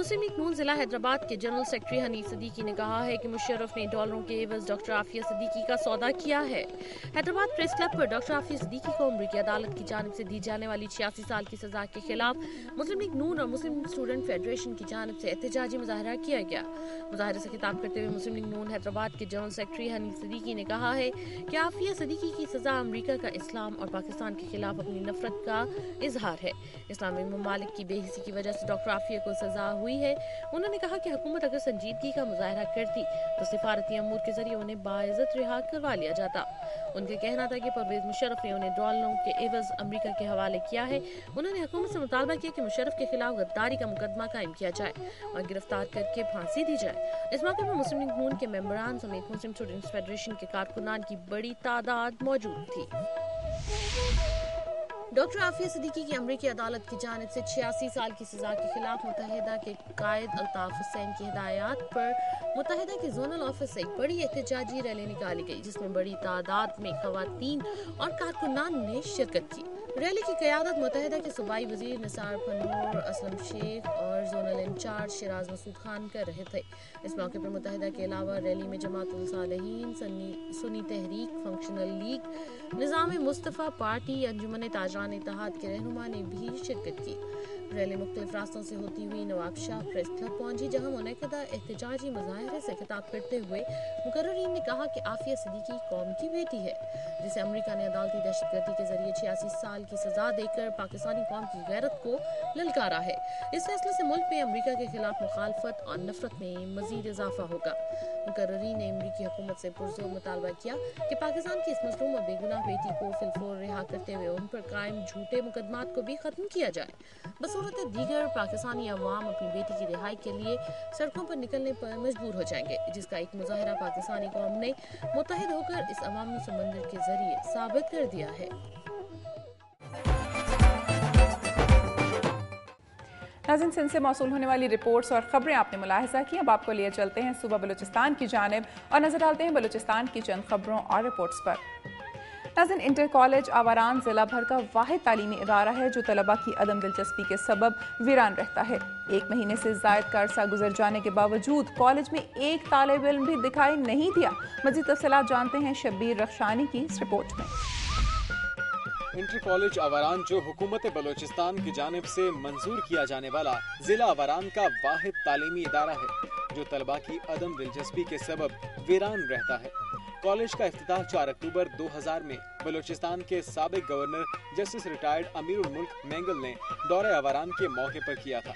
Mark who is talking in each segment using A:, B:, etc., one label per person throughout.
A: مسلم league نون ضلع حیدرآباد کے general secretary Hanif Siddiqui نے کہا ہے کہ مشرف نے ڈالروں کے عوض ڈاکٹر عافیہ صدیقی کا سودا کیا ہے۔ حیدرآباد پریس کلب پر ڈاکٹر عافیہ صدیقی کو امریکی عدالت کی جانب سے دی جانے والی 86 سال کی سزا کے خلاف مسلم لیگ نون اور مسلم اسٹوڈنٹ فیڈریشن کی جانب سے احتجاجی مظاہرہ کیا گیا۔ مظاہرے سے خطاب کرتے ہوئے مسلم لیگ نون حیدرآباد کے جنرل سیکرٹری حنیف صدیقی نے کہا ہے کہ عافیہ صدیقی کی سزا امریکہ کا اسلام اور پاکستان کے خلاف اپنی نفرت کا اظہار ہے۔ اسلامی ممالک کی بے حسی کی وجہ سے ڈاکٹر عافیہ کو سزا ہوئی ہے۔ انہوں نے کہا کہ حکومت اگر سنجیدگی کا مظاہرہ کرتی تو سفارتی امور کے ذریعے انہیں باعزت رہا کروا لیا جاتا۔ ان کا کہنا تھا کہ پرویز مشرف نے انہیں ڈالروں کے عوض امریکہ کے حوالے کیا ہے۔ انہوں نے حکومت سے مطالبہ کیا کہ مشرف کے خلاف غداری کا مقدمہ قائم کیا جائے اور گرفتار کر کے پھانسی دی جائے۔ اس موقع پر مسلم لیگ نون کے ممبران سمیت مسلم اسٹوڈنٹس فیڈریشن کے کارکنان کی بڑی تعداد موجود تھی۔ ڈاکٹر عافیہ صدیقی کی امریکی عدالت کی جانب سے 86 سال کی سزا کے خلاف متحدہ کے قائد الطاف حسین کی ہدایات پر متحدہ کے زونل آفس سے ایک بڑی احتجاجی ریلی نکالی گئی، جس میں بڑی تعداد میں خواتین اور کارکنان نے شرکت کی۔ ریلی کی قیادت متحدہ کے صوبائی وزیر نثار پنور اسلم شیخ اور زونل انچارج شیراز مسعود خان کر رہے تھے۔ اس موقع پر متحدہ کے علاوہ ریلی میں جماعت الصالحین، سنی تحریک، فنکشنل لیگ، نظام مصطفیٰ پارٹی، انجمن تاجران اتحاد کے رہنما نے بھی شرکت کی۔ ریلی مختلف راستوں سے ہوتی ہوئی نواب شاہ پریس کلب پہنچی، جہاں منعقدہ احتجاجی مظاہرے سے خطاب کرتے ہوئے مقررین نے کہا کہ عافیہ صدیقی قوم کی بیٹی ہے، جسے امریکہ نے عدالتی دہشت گردی کے ذریعے 86 سال کی سزا دے کر پاکستانی قوم کی غیرت کو للکارا ہے۔ اس فیصلے سے ملک میں امریکہ کے خلاف مخالفت اور نفرت میں مزید اضافہ ہوگا۔ مقررین نے امریکی حکومت سے پرزور مطالبہ کیا کہ پاکستان کی اس مظلوم اور بے گناہ بیٹی کو فی الفور رہا کرتے ہوئے ان پر قائم جھوٹے مقدمات کو بھی ختم کیا جائے۔ بصورت دیگر پاکستانی عوام اپنی بیٹی کی رہائی کے لیے سڑکوں پر نکلنے پر مجبور ہو جائیں گے، جس کا ایک مظاہرہ پاکستانی قوم نے متحد ہو کر اس عوامی سمندر کے ذریعے ثابت کر دیا ہے۔
B: ناظرین، سندھ سے موصول ہونے والی رپورٹس اور خبریں آپ نے ملاحظہ کی۔ اب آپ کو لیے چلتے ہیں صوبہ بلوچستان کی جانب اور نظر ڈالتے ہیں بلوچستان کی چند خبروں اور رپورٹس پر۔ ناظرین، انٹر کالج آوران ضلع بھر کا واحد تعلیمی ادارہ ہے جو طلباء کی عدم دلچسپی کے سبب ویران رہتا ہے۔ 1 مہینے سے زائد کا عرصہ گزر جانے کے باوجود کالج میں ایک طالب علم بھی دکھائی نہیں دیا۔ مزید تفصیلات جانتے ہیں شبیر رخشانی کی اس رپورٹ میں۔
C: انٹر کالج آوران جو حکومت بلوچستان کی جانب سے منظور کیا جانے والا ضلع آوران کا واحد تعلیمی ادارہ ہے جو طلباء کی عدم دلچسپی کے سبب ویران رہتا ہے۔ کالج کا افتتاح 4 اکتوبر 2000 میں بلوچستان کے سابق گورنر جسٹس ریٹائرڈ امیر الملک مینگل نے دورہ آوران کے موقع پر کیا تھا۔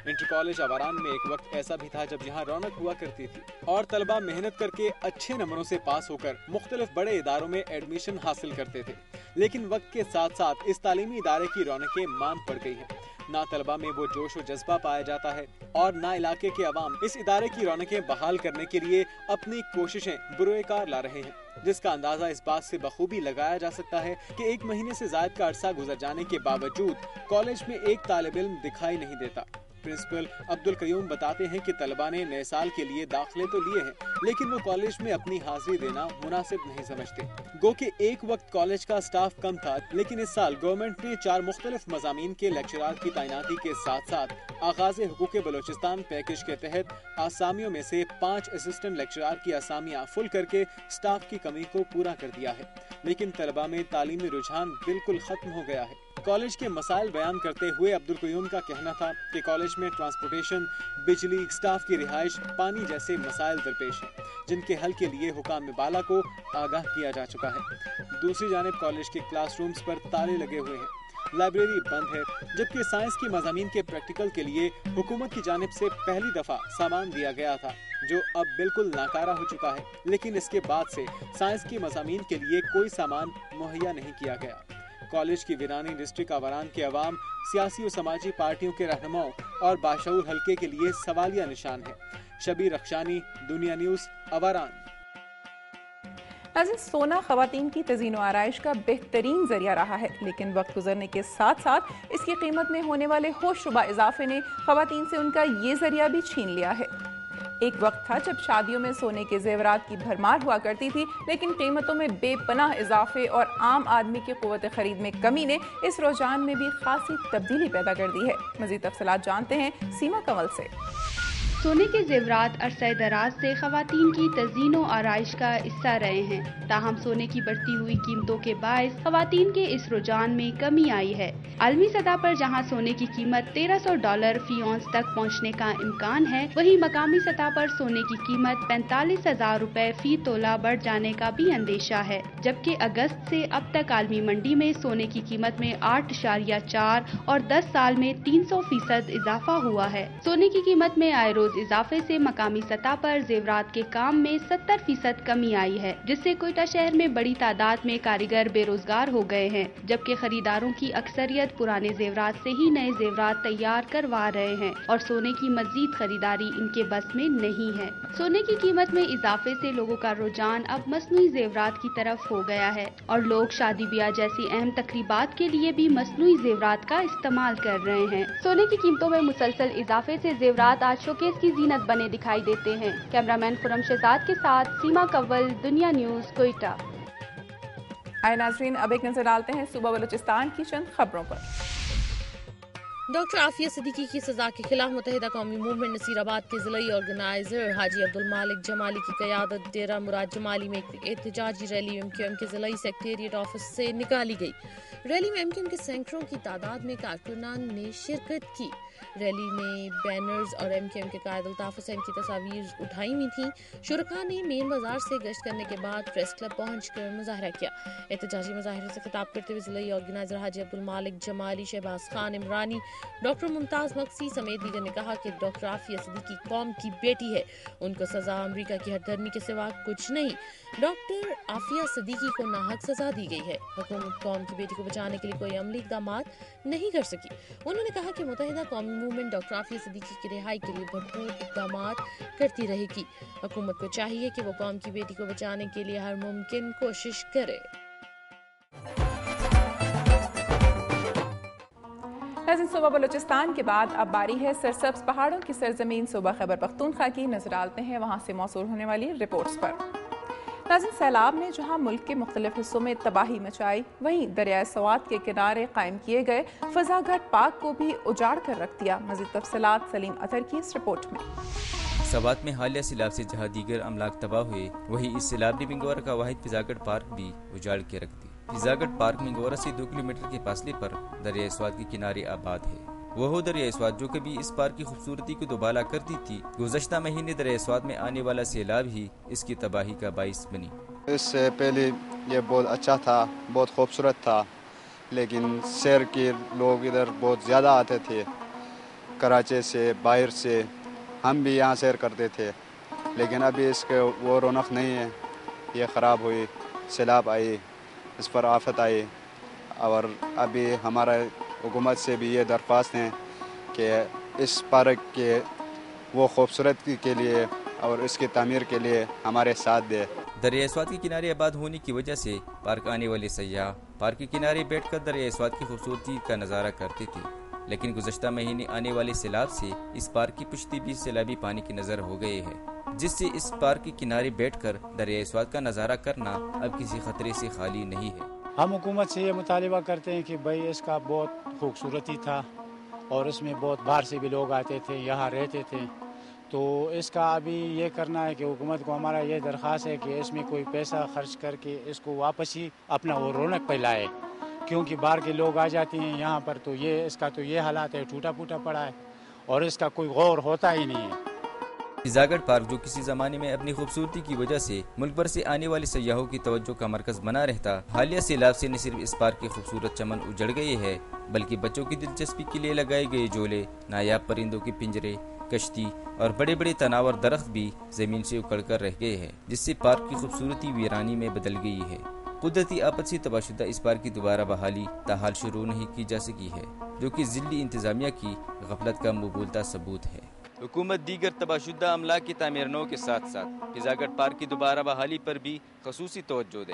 C: انٹر کالج آوران میں ایک وقت ایسا بھی تھا جب یہاں رونق ہوا کرتی تھی اور طلباء محنت کر کے اچھے نمبروں سے پاس ہو کر مختلف بڑے اداروں میں ایڈمیشن حاصل کرتے تھے، لیکن وقت کے ساتھ ساتھ اس تعلیمی ادارے کی رونقیں مان پڑ گئی ہیں۔ نہ طلباء میں وہ جوش و جذبہ پایا جاتا ہے اور نہ علاقے کے عوام اس ادارے کی رونقیں بحال کرنے کے لیے اپنی کوششیں بروئے کار لا رہے ہیں، جس کا اندازہ اس بات سے بخوبی لگایا جا سکتا ہے کہ 1 مہینے سے زائد کا عرصہ گزر جانے کے باوجود کالج میں ایک طالب علم دکھائی نہیں دیتا۔ پرنسپل عبد القیوم بتاتے ہیں کہ طلباء نے نئے سال کے لیے داخلے تو لیے ہیں، لیکن وہ کالج میں اپنی حاضری دینا مناسب نہیں سمجھتے۔ گو کہ ایک وقت کالج کا سٹاف کم تھا، لیکن اس سال گورنمنٹ نے 4 مختلف مضامین کے لیکچرار کی تعیناتی کے ساتھ ساتھ آغاز حقوق بلوچستان پیکج کے تحت آسامیوں میں سے 5 اسسٹنٹ لیکچرار کی اسامیاں فل کر کے سٹاف کی کمی کو پورا کر دیا ہے، لیکن طلباء میں تعلیمی رجحان بالکل ختم ہو گیا ہے۔ کالج کے مسائل بیان کرتے ہوئے عبد القیوم کا کہنا تھا کہ کالج میں ٹرانسپورٹیشن، بجلی، سٹاف کی رہائش، پانی جیسے مسائل درپیش ہیں، جن کے حل کے لیے حکام بالا کو آگاہ کیا جا چکا ہے۔ دوسری جانب کالج کے کلاس رومز پر تالے لگے ہوئے ہیں، لائبریری بند ہے، جبکہ سائنس کی مضامین کے پریکٹیکل کے لیے حکومت کی جانب سے پہلی دفعہ سامان دیا گیا تھا جو اب بالکل ناکارہ ہو چکا ہے، لیکن اس کے بعد سے سائنس کی مضامین کے لیے کوئی سامان مہیا نہیں کیا گیا۔ کالج کی ویرانی ڈسٹرکٹ آوران کے عوام، سیاسی و سماجی پارٹیوں کے رہنماؤں اور باشعور حلقے کے لیے سوالیہ نشان ہے۔ شبیر رخشانی، دنیا نیوز، آوران۔
B: ناظرین، سونا خواتین کی تزئین و آرائش کا بہترین ذریعہ رہا ہے، لیکن وقت گزرنے کے ساتھ ساتھ اس کی قیمت میں ہونے والے ہوش ربا اضافے نے خواتین سے ان کا یہ ذریعہ بھی چھین لیا ہے۔ ایک وقت تھا جب شادیوں میں سونے کے زیورات کی بھرمار ہوا کرتی تھی، لیکن قیمتوں میں بے پناہ اضافے اور عام آدمی کی قوت خرید میں کمی نے اس رجحان میں بھی خاصی تبدیلی پیدا کر دی ہے۔ مزید تفصیلات جانتے ہیں سیما کنول سے۔
D: سونے کے زیورات عرصہ دراز سے خواتین کی تزئین و آرائش کا حصہ رہے ہیں، تاہم سونے کی بڑھتی ہوئی قیمتوں کے باعث خواتین کے اس رجحان میں کمی آئی ہے۔ عالمی سطح پر جہاں سونے کی قیمت $1300 فی اونس تک پہنچنے کا امکان ہے، وہیں مقامی سطح پر سونے کی قیمت $45,000 فی تولہ بڑھ جانے کا بھی اندیشہ ہے، جبکہ اگست سے اب تک عالمی منڈی میں سونے کی قیمت میں 8.4 اور 10 سال میں 300% اضافہ ہوا ہے۔ سونے کی قیمت میں آئے روز اضافے سے مقامی سطح پر زیورات کے کام میں 70% کمی آئی ہے، جس سے کوئٹہ شہر میں بڑی تعداد میں کاریگر بے روزگار ہو گئے ہیں، جبکہ خریداروں کی اکثریت پرانے زیورات سے ہی نئے زیورات تیار کروا رہے ہیں اور سونے کی مزید خریداری ان کے بس میں نہیں ہے۔ سونے کی قیمت میں اضافے سے لوگوں کا رجحان اب مصنوعی زیورات کی طرف ہو گیا ہے اور لوگ شادی بیاہ جیسی اہم تقریبات کے لیے بھی مصنوعی زیورات کا استعمال کر رہے ہیں۔ سونے کی قیمتوں میں مسلسل اضافے سے زیورات آج شوکیس کی زینت بنے دکھائی دیتے ہیں۔ کیمرہ مین خرم شہزاد کے ساتھ سیما کنول، دنیا نیوز، کوئٹہ۔
B: آئے ناظرین، اب ایک نظر ڈالتے ہیں صوبہ بلوچستان کی چند خبروں پر۔
A: ڈاکٹر عافیہ صدیقی کی سزا کے خلاف متحدہ قومی موومنٹ نصیر آباد کے ضلعی آرگنائزر حاجی عبدالمالک جمالی کی قیادت ڈیرہ مراد جمالی میں ایک احتجاجی ریلی ایم کیو ایم کے ضلعی سیکریٹریٹ آفس سے نکالی گئی۔ ریلی میں ایم کیو ایم کے سینکڑوں کی تعداد میں کارکنان نے شرکت کی۔ ریلی میں بینرز اور ایم کیو ایم کے قائد الطاف حسین کی تصاویر اٹھائی ہوئی تھیں۔ شرکاء نے مین بازار سے گشت کرنے کے بعد پریس کلب پہنچ کر مظاہرہ کیا۔ احتجاجی مظاہرے سے خطاب کرتے ہوئے ضلعی آرگنائزر حاجی عبدالمالک جمالی، شہباز خان عمرانی، ڈاکٹر ممتاز مقصی سمیت دیگر نے کہا کہ ڈاکٹر عافیہ صدیقی قوم کی بیٹی ہے، ان کو سزا امریکہ کی ہر دھرمی کے سوا کچھ نہیں۔ ڈاکٹر عافیہ صدیقی کو ناحق سزا دی گئی ہے۔ حکومت قوم کی بیٹی کو بچانے کے لیے کوئی عملی اقدامات نہیں کر سکی۔ انہوں نے کہا کہ متحدہ قومی موومنٹ ڈاکٹر عافیہ صدیقی کی رہائی کے لیے بھرپور اقدامات کرتی رہے گی۔ حکومت کو چاہیے کہ وہ قوم کی بیٹی کو بچانے کے لیے ہر ممکن کوشش کرے۔
B: ناظرین، صوبہ بلوچستان کے بعد اب باری ہے سرسبز پہاڑوں کی سرزمین صوبہ خیبر پختونخوا کی۔ نظر ڈالتے ہیں وہاں سے موصول ہونے والی رپورٹس پر۔ ناظرین، سیلاب نے جہاں ملک کے مختلف حصوں میں تباہی مچائی، وہیں دریائے سوات کے کنارے قائم کیے گئے فضا گھاٹ پارک کو بھی اجاڑ کر رکھ دیا۔ مزید تفصیلات سلیم اطہر کی اس رپورٹ میں۔
E: سوات میں حالیہ سیلاب سے جہاں دیگر املاک تباہ ہوئے، وہیں اس سیلاب نے منگورہ کا واحد فضا گھاٹ پارک بھی اجاڑ کے رکھ دی۔ فضا گھاٹ پارک منگورہ سے 2 کلومیٹر کے فاصلے پر دریائے سوات کے کنارے آباد ہے۔ وہ دریائے سوات جو کبھی اس پارک کی خوبصورتی کو دوبالا کرتی تھی، گزشتہ مہینے دریائے سوات میں آنے والا سیلاب ہی اس کی تباہی کا باعث بنی۔
F: اس سے پہلے یہ بہت اچھا تھا، بہت خوبصورت تھا، لیکن سیر کے لوگ ادھر بہت زیادہ آتے تھے، کراچی سے، باہر سے، ہم بھی یہاں سیر کرتے تھے، لیکن ابھی اس کے وہ رونق نہیں ہے۔ یہ خراب ہوئی، سیلاب آئی، اس پر آفت آئی، اور ابھی ہمارا حکومت سے بھی یہ درخواست ہے کہ اس پارک کے وہ خوبصورتی کے لیے اور اس کی تعمیر کے لیے ہمارے ساتھ دے۔
E: دریائے سوات کے کنارے آباد ہونے کی وجہ سے پارک آنے والے سیاح پارک کے کنارے بیٹھ کر دریائے سوات کی خوبصورتی کا نظارہ کرتے تھے، لیکن گزشتہ مہینے آنے والے سیلاب سے اس پارک کی پشتی بھی سیلابی پانی کی نظر ہو گئے ہے، جس سے اس پارک کے کنارے بیٹھ کر دریائے سوات کا نظارہ کرنا اب کسی خطرے سے خالی نہیں ہے۔
G: ہم حکومت سے یہ مطالبہ کرتے ہیں کہ بھائی اس کا بہت خوبصورتی تھا اور اس میں بہت باہر سے بھی لوگ آتے تھے، یہاں رہتے تھے، تو اس کا ابھی یہ کرنا ہے کہ حکومت کو ہمارا یہ درخواست ہے کہ اس میں کوئی پیسہ خرچ کر کے اس کو واپس ہی اپنا وہ رونق پہ لائے، کیونکہ باہر کے لوگ آ جاتے ہیں یہاں پر، تو یہ اس کا تو یہ حالات ہے، ٹوٹا پھوٹا پڑا ہے اور اس کا کوئی غور ہوتا ہی نہیں ہے۔
E: فضا گھاٹ پارک جو کسی زمانے میں اپنی خوبصورتی کی وجہ سے ملک بھر سے آنے والے سیاحوں کی توجہ کا مرکز بنا رہتا، حالیہ سیلاب سے نہ صرف اس پارک کے خوبصورت چمن اجڑ گئے ہیں، بلکہ بچوں کی دلچسپی کے لیے لگائے گئے جھولے، نایاب پرندوں کے پنجرے، کشتی اور بڑے بڑے تناور درخت بھی زمین سے اکھڑ کر رہ گئے ہیں، جس سے پارک کی خوبصورتی ویرانی میں بدل گئی ہے۔ قدرتی آفت سے تباہ شدہ اس پارک کی دوبارہ بحالی تاحال شروع نہیں کی جا سکی ہے، جو کہ ضلعی انتظامیہ کی غفلت کا مبولتا ثبوت ہے۔ حکومت دیگر تباہ شدہ املاک کی تعمیر نو کے ساتھ ساتھ فضا گھاٹ پارک کی دوبارہ بحالی پر بھی خصوصی توجہ دے۔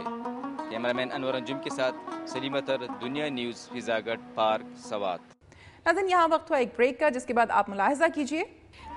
E: کیمرہ مین انور انجم کے ساتھ سلیم اطہر، دنیا نیوز، فضا گھاٹ پارک، سوات۔
B: ناظرین، یہاں وقت ہوا ایک بریک کا، جس کے بعد آپ ملاحظہ کیجیے